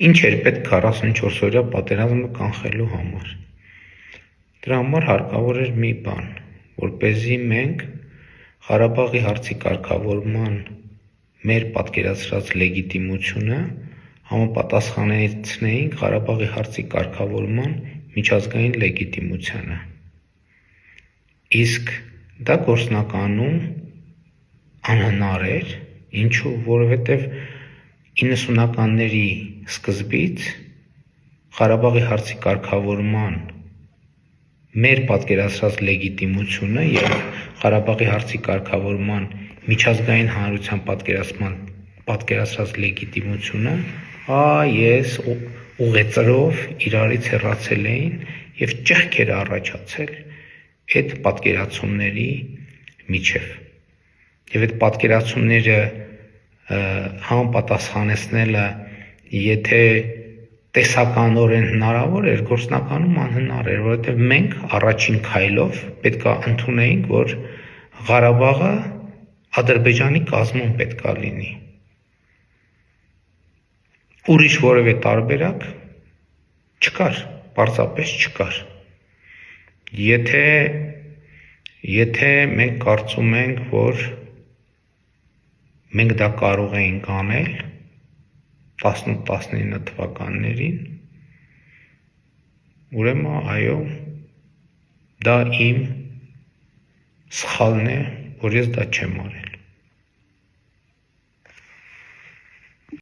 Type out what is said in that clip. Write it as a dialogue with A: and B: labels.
A: Ինչ էր պետք 44-օրյա պատերազմը կանխելու համար։ Դրա համար հարկավոր էր մի բան, որպեսզի մենք Ղարաբաղի հարցի կարգավորման մեր պատկերացրած լեգիտիմությունը համապատասխանեցնեինք Ղարաբաղի հարցի կարգավորման միջազգային լեգիտիմությանը։ Իսկ դա գործնականում անհնար էր, ինչու, որովհետև 90-ականների սկզբից Ղարաբաղի հարցի կարգավորման մեր պատկերացրած լեգիտիմությունը եւ Ղարաբաղի հարցի կարգավորման միջազգային հանրության պատկերացրած լեգիտիմությունը ես ուղեծրով իրարից հեռացել էին եւ ճեղք էր առաջացել այդ պատկերացումների միջև։ Եվ այդ պատկերացումները համապատասխանեցնելը եթե տեսականորեն հնարավոր էր, գործնականում անհնար էր, որովհետև մենք առաջին քայլով պետք է ընդունեինք, որ Ղարաբաղը Ադրբեջանի կազմում պետք է լինի։ Ուրիշ որևէ տարբերակ չկար, պարզապես չկար։ Եթե մենք կարծում ենք, որ մենք դա կարող էինք անել 18-19 թվականներին, ուրեմն այո, դա իմ սխալն է, որ ես դա չեմ արել։